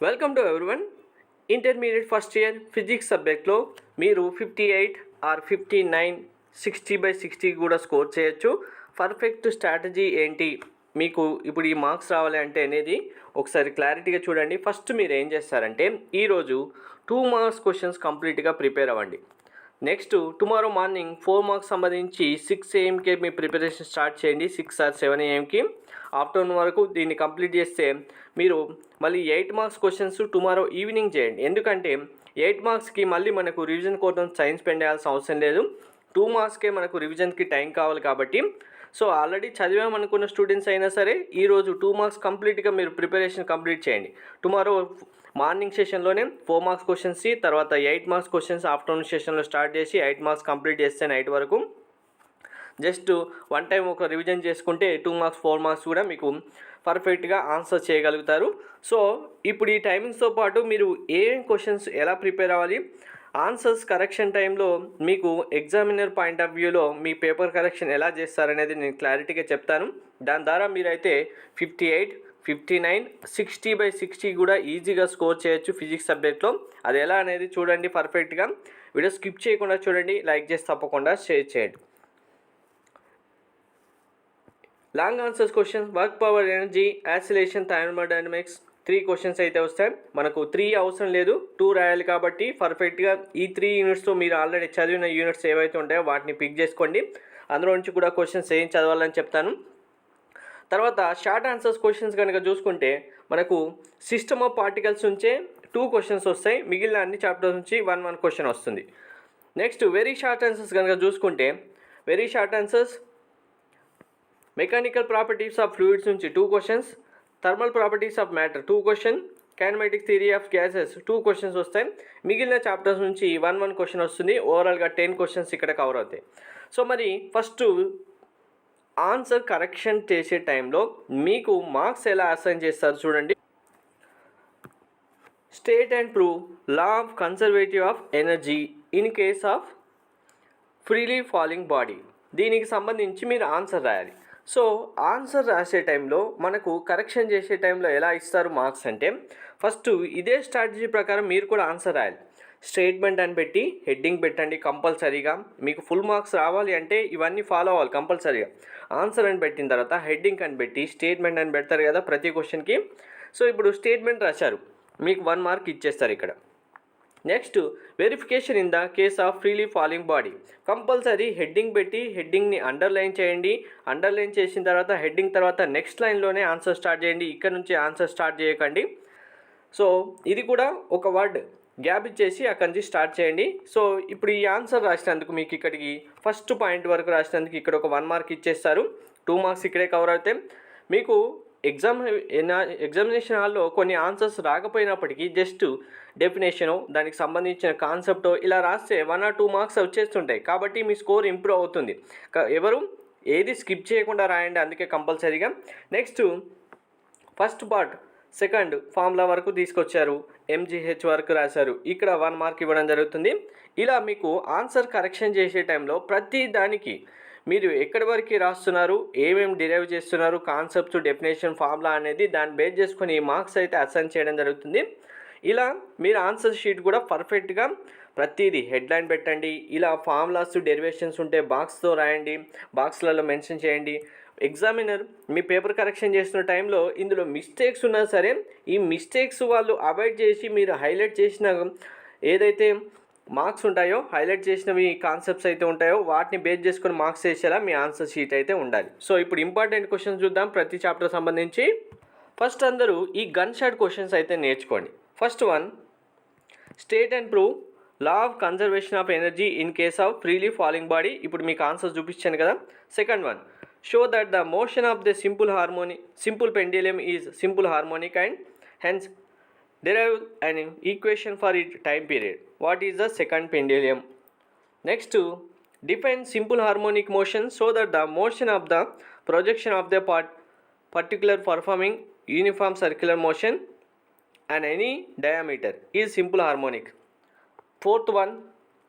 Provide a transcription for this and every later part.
Welcome to everyone. Intermediate first year physics సబ్జెక్ట్లో మీరు 58 are 59 60/60 కూడా స్కోర్ చేయొచ్చు. పర్ఫెక్ట్ స్ట్రాటజీ ఏంటి, మీకు ఇప్పుడు ఈ మార్క్స్ రావాలి అంటే అనేది ఒకసారి క్లారిటీగా చూడండి. ఫస్ట్ మీరు ఏం చేస్తారంటే ఈరోజు 2 మార్క్స్ క్వశ్చన్స్ కంప్లీట్గా ప్రిపేర్ అవ్వండి. నెక్స్ట్ టుమారో మార్నింగ్ 4 మార్క్స్ సంబంధించి 6 AM మీ ప్రిపరేషన్ స్టార్ట్ చేయండి. 6 ఆర్ 7 AM ఆఫ్టర్నూన్ వరకు దీన్ని కంప్లీట్ చేస్తే మీరు మళ్ళీ 8 మార్క్స్ క్వశ్చన్స్ టుమారో ఈవినింగ్ చేయండి. ఎందుకంటే 8 మార్క్స్కి మళ్ళీ మనకు రివిజన్ కోసం టైం స్పెండ్ చేయాల్సిన అవసరం లేదు. 2 మార్క్స్కే మనకు రివిజన్కి టైం కావాలి కాబట్టి సో ఆల్రెడీ చదివామనుకున్న స్టూడెంట్స్ అయినా సరే ఈరోజు 2 మార్క్స్ కంప్లీట్గా మీరు ప్రిపరేషన్ కంప్లీట్ చేయండి. టుమారో మార్నింగ్ సెషన్లోనే 4 మార్క్స్ క్వశ్చన్స్, తర్వాత 8 మార్క్స్ క్వశ్చన్స్ ఆఫ్టర్నూన్ సెషన్లో స్టార్ట్ చేసి 8 మార్క్స్ కంప్లీట్ చేస్తే నైట్ వరకు జస్ట్ వన్ టైం ఒక రివిజన్ చేసుకుంటే 2 మార్క్స్ 4 మార్క్స్ కూడా మీకు పర్ఫెక్ట్గా ఆన్సర్ చేయగలుగుతారు. సో ఇప్పుడు ఈ టైమింగ్స్తో పాటు మీరు ఏం క్వశ్చన్స్ ఎలా ప్రిపేర్ అవ్వాలి, ఆన్సర్స్ కరెక్షన్ టైంలో మీకు ఎగ్జామినర్ పాయింట్ ఆఫ్ వ్యూలో మీ పేపర్ కరెక్షన్ ఎలా చేస్తారనేది నేను క్లారిటీగా చెప్తాను. దాని ద్వారా మీరైతే 58, 59, 60/60 కూడా ఈజీగా స్కోర్ చేయొచ్చు ఫిజిక్స్ సబ్జెక్ట్లో. అది ఎలా అనేది చూడండి పర్ఫెక్ట్గా. వీడియో స్కిప్ చేయకుండా చూడండి, లైక్ చేసి తప్పకుండా షేర్ చేయండి. Long answers questions, work power, energy, acceleration, thermodynamics 3 questions అయితే వస్తాయి. మనకు 3 అవసరం లేదు, 2 రాయాలి కాబట్టి పర్ఫెక్ట్గా ఈ 3 యూనిట్స్తో మీరు ఆల్రెడీ చదివిన యూనిట్స్ ఏవైతే ఉంటాయో వాటిని పిక్ చేసుకోండి. అందులో నుంచి కూడా క్వశ్చన్స్ ఏం చదవాలని చెప్తాను. తర్వాత షార్ట్ ఆన్సర్స్ క్వశ్చన్స్ కనుక చూసుకుంటే మనకు సిస్టమ్ ఆఫ్ పార్టికల్స్ నుంచే 2 క్వశ్చన్స్ వస్తాయి. మిగిలిన అన్ని చాప్టర్స్ నుంచి 1 క్వశ్చన్ వస్తుంది. నెక్స్ట్ వెరీ షార్ట్ ఆన్సర్స్ కనుక చూసుకుంటే very short answers mechanical properties of fluids నుంచి 2 questions, thermal properties of matter 2 question, kinematic theory of gases 2 questions వస్తాయి. మిగిలిన చాప్టర్స్ నుంచి 1 క్వశ్చన్ వస్తుంది. ఓవరాల్గా 10 క్వశ్చన్స్ ఇక్కడ కవర్ అవుతాయి. సో మరి ఫస్ట్ ఆన్సర్ కరెక్షన్ చేసే టైంలో మీకు మార్క్స్ ఎలా అసైన్ చేస్తారు చూడండి. State and prove law of conservative of energy in case of freely falling body, దీనికి సంబంధించి మీరు ఆన్సర్ రాయాలి. సో ఆన్సర్ రాసే టైంలో మనకు కరెక్షన్ చేసే టైంలో ఎలా ఇస్తారు మార్క్స్ అంటే ఫస్ట్ ఇదే స్ట్రాటజీ ప్రకారం మీరు కూడా ఆన్సర్ రాయాలి. స్టేట్మెంట్ అని పెట్టి హెడ్డింగ్ పెట్టండి కంపల్సరీగా. మీకు ఫుల్ మార్క్స్ రావాలి అంటే ఇవన్నీ ఫాలో అవ్వాలి కంపల్సరీగా. ఆన్సర్ అని పెట్టిన తర్వాత హెడ్డింగ్ అని పెట్టి స్టేట్మెంట్ అని పెడతారు కదా ప్రతి క్వశ్చన్కి. సో ఇప్పుడు స్టేట్మెంట్ రాశారు, మీకు 1 మార్క్ ఇచ్చేస్తారు ఇక్కడ. Next verification in the case of freely falling body, compulsory heading పెట్టి హెడ్డింగ్ని అండర్లైన్ చేయండి. అండర్లైన్ చేసిన తర్వాత హెడ్డింగ్ తర్వాత నెక్స్ట్ లైన్లోనే ఆన్సర్ స్టార్ట్ చేయండి, ఇక్కడ నుంచి ఆన్సర్ స్టార్ట్ చేయకండి. సో ఇది కూడా ఒక వర్డ్ గ్యాప్ ఇచ్చేసి అక్కడి నుంచి స్టార్ట్ చేయండి. సో ఇప్పుడు ఈ ఆన్సర్ రాసినందుకు మీకు ఇక్కడికి ఫస్ట్ పాయింట్ వరకు రాసినందుకు ఇక్కడ ఒక 1 మార్క్ ఇచ్చేస్తారు. 2 మార్క్స్ ఇక్కడే కవర్ అవుతాయి. మీకు ఎగ్జామినేషన్ హాల్లో కొన్ని ఆన్సర్స్ రాకపోయినప్పటికీ జస్ట్ డెఫినేషను దానికి సంబంధించిన కాన్సెప్ట్ ఇలా రాస్తే 1 or 2 మార్క్స్ వచ్చేస్తుంటాయి. కాబట్టి మీ స్కోర్ ఇంప్రూవ్ అవుతుంది. ఎవరు ఏది స్కిప్ చేయకుండా రాయండి, అందుకే కంపల్సరీగా. Next first part second formula వరకు తీసుకొచ్చారు, MGH వరకు రాశారు, ఇక్కడ 1 మార్క్ ఇవ్వడం జరుగుతుంది. ఇలా మీకు ఆన్సర్ కరెక్షన్ చేసే టైంలో ప్రతి దానికి మీరు ఎక్కడి వరకు రాస్తున్నారు, ఏమేమి డిరైవ్ చేస్తున్నారు, కాన్సెప్ట్స్, డెఫినేషన్, ఫార్ములా అనేది దాన్ని బేస్ చేసుకొని మార్క్స్ అయితే అసైన్ చేయడం జరుగుతుంది. ఇలా మీరు ఆన్సర్ షీట్ కూడా పర్ఫెక్ట్గా ప్రతిదీ హెడ్లైన్ పెట్టండి. ఇలా ఫార్ములాస్, డెరివేషన్స్ ఉంటే బాక్స్తో రాయండి, బాక్స్లలో మెన్షన్ చేయండి. ఎగ్జామినర్ మీ పేపర్ కరెక్షన్ చేస్తున్న టైంలో ఇందులో మిస్టేక్స్ ఉన్నా సరే ఈ మిస్టేక్స్ వాళ్ళు అవాయిడ్ చేసి మీరు హైలైట్ చేసిన ఏదైతే మార్క్స్ ఉంటాయో, హైలైట్ చేసినవి కాన్సెప్ట్స్ అయితే ఉంటాయో వాటిని బేస్ చేసుకొని మార్క్స్ వేసేలా మీ ఆన్సర్ షీట్ అయితే ఉండాలి. సో ఇప్పుడు ఇంపార్టెంట్ క్వశ్చన్స్ చూద్దాం ప్రతి చాప్టర్ సంబంధించి. ఫస్ట్ అందరూ ఈ గన్ షాట్ క్వశ్చన్స్ అయితే నేర్చుకోండి. First one, state and prove law of conservation of energy in case of freely falling body. ఇప్పుడు మీకు ఆన్సర్ చూపించాను కదా. Second one, show that the motion of the simple pendulum is simple harmonic and hence derive an equation for its time period. What is the second pendulum? Next, define simple harmonic motion so that the motion of the projection of the particular performing uniform circular motion and any diameter is simple harmonic. Fourth one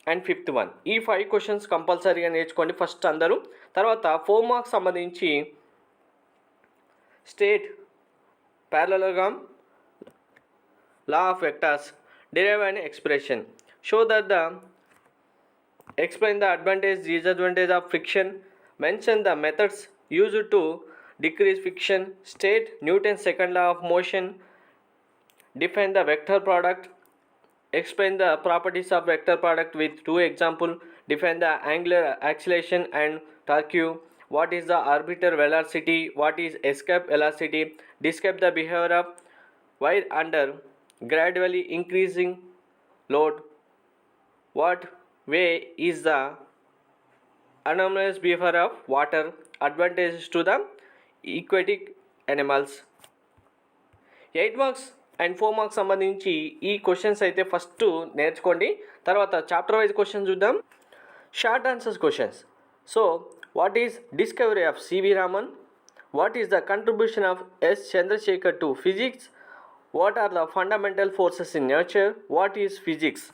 and fifth one, ఈ 5 questions కంపల్సరీగా నేర్చుకోండి first అందరూ. తర్వాత 4 marks సంబంధించి state, parallelogram, law of vectors, derive an expression. Show that the explain the advantage disadvantage of friction, mention the methods used to decrease friction, state Newton's second law of motion, define the vector product, explain the properties of vector product with two examples, define the angular acceleration and torque, what is the arbiter velocity, what is escape velocity, describe the behavior of wire under gradually increasing load, what way is the anomalous behavior of water, advantages to the aquatic animals. 8 marks and 4 marks సంబంధించి ఈ questions అయితే first నేర్చుకోండి. తర్వాత chapter wise question చూద్దాం. Short answers questions. So what is discovery of CV Raman, what is the contribution of S Chandrasekhar to physics, what are the fundamental forces in nature, what is physics.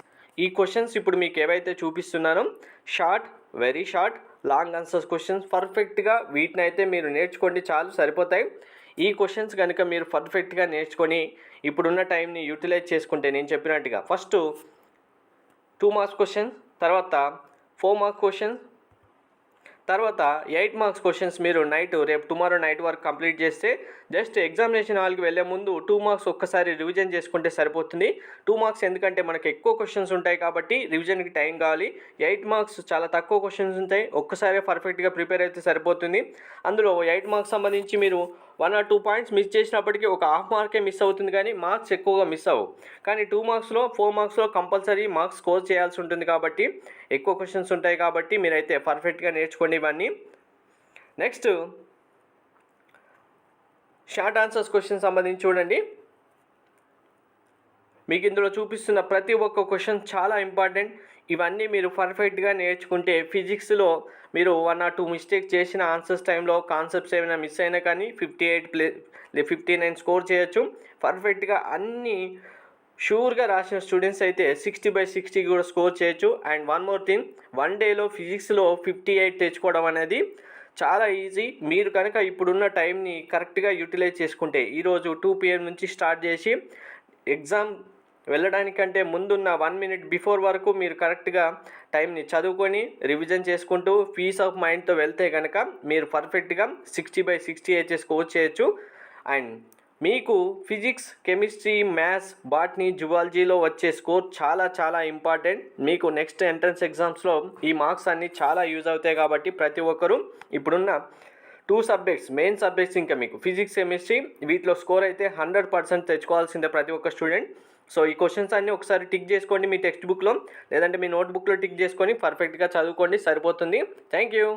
ఈ questions ఇప్పుడు మీకు ఏవైతే చూపిస్తున్నానో short, very short, long answers questions పర్ఫెక్ట్గా వీటిని అయితే మీరు నేర్చుకోండి, చాలు సరిపోతాయి. ఈ క్వశ్చన్స్ కనుక మీరు పర్ఫెక్ట్గా నేర్చుకొని ఇప్పుడున్న టైంని యూటిలైజ్ చేసుకుంటే నేను చెప్పినట్టుగా ఫస్ట్ 2 మార్క్స్ క్వశ్చన్, తర్వాత 4 మార్క్స్ క్వశ్చన్, తర్వాత 8 మార్క్స్ క్వశ్చన్స్ మీరు రేపు టుమారో నైట్ వరకు కంప్లీట్ చేస్తే జస్ట్ ఎగ్జామినేషన్ హాల్కి వెళ్ళే ముందు 2 మార్క్స్ ఒక్కసారి రివిజన్ చేసుకుంటే సరిపోతుంది. 2 మార్క్స్ ఎందుకంటే మనకు ఎక్కువ క్వశ్చన్స్ ఉంటాయి కాబట్టి రివిజన్కి టైం కావాలి. 8 మార్క్స్ చాలా తక్కువ క్వశ్చన్స్ ఉంటాయి, ఒక్కసారి పర్ఫెక్ట్గా ప్రిపేర్ అయితే సరిపోతుంది. అందులో 8 మార్క్స్ సంబంధించి మీరు 1 or 2 పాయింట్స్ మిస్ చేసినప్పటికీ ఒక హాఫ్ మార్కే మిస్ అవుతుంది, కానీ మార్క్స్ ఎక్కువగా మిస్ అవ్వవు. కానీ 2 మార్క్స్లో 4 మార్క్స్లో కంపల్సరీ మార్క్స్ స్కోర్ చేయాల్సి ఉంటుంది కాబట్టి ఎక్కువ క్వశ్చన్స్ ఉంటాయి కాబట్టి మీరైతే పర్ఫెక్ట్గా నేర్చుకోండి ఇవన్నీ. నెక్స్ట్ షార్ట్ ఆన్సర్స్ క్వశ్చన్ సంబంధించి చూడండి. మీకు ఇందులో చూపిస్తున్న ప్రతి ఒక్క క్వశ్చన్ చాలా ఇంపార్టెంట్. ఇవన్నీ మీరు పర్ఫెక్ట్గా నేర్చుకుంటే ఫిజిక్స్లో మీరు 1 or 2 మిస్టేక్ చేసిన ఆన్సర్స్ టైంలో కాన్సెప్ట్స్ ఏమైనా మిస్ అయినా కానీ 58 స్కోర్ చేయొచ్చు. పర్ఫెక్ట్గా అన్నీ షూర్గా రాసిన స్టూడెంట్స్ అయితే 60/60 కూడా స్కోర్ చేయొచ్చు. అండ్ వన్ మోర్ థింగ్, 1 డేలో ఫిజిక్స్లో 58 తెచ్చుకోవడం అనేది చాలా ఈజీ. మీరు కనుక ఇప్పుడున్న టైంని కరెక్ట్గా యూటిలైజ్ చేసుకుంటే ఈరోజు 2 PM నుంచి స్టార్ట్ చేసి ఎగ్జామ్ వెళ్ళడానికంటే ముందున్న 1 minute బిఫోర్ వరకు మీరు కరెక్ట్గా టైంని చదువుకొని రివిజన్ చేసుకుంటూ పీస్ ఆఫ్ మైండ్తో వెళ్తే కనుక మీరు పర్ఫెక్ట్గా 60/60 అయితే స్కోర్ చేయొచ్చు. అండ్ మీకు ఫిజిక్స్, కెమిస్ట్రీ, మ్యాథ్స్, బాటనీ, జువాలజీలో వచ్చే స్కోర్ చాలా చాలా ఇంపార్టెంట్. మీకు నెక్స్ట్ ఎంట్రన్స్ ఎగ్జామ్స్లో ఈ మార్క్స్ అన్నీ చాలా యూజ్ అవుతాయి కాబట్టి ప్రతి ఒక్కరూ ఇప్పుడున్న 2 సబ్జెక్ట్స్, మెయిన్ సబ్జెక్ట్స్, ఇంకా మీకు ఫిజిక్స్, కెమిస్ట్రీ, వీటిలో స్కోర్ అయితే 100% తెచ్చుకోవాల్సిందే ప్రతి ఒక్క స్టూడెంట్. సో ఈ క్వశ్చన్స్ అన్నీ ఒకసారి టిక్ చేసుకోండి మీ టెక్స్ట్ బుక్లో, లేదంటే మీ నోట్బుక్లో టిక్ చేసుకొని పర్ఫెక్ట్గా చదువుకోండి, సరిపోతుంది. Thank you.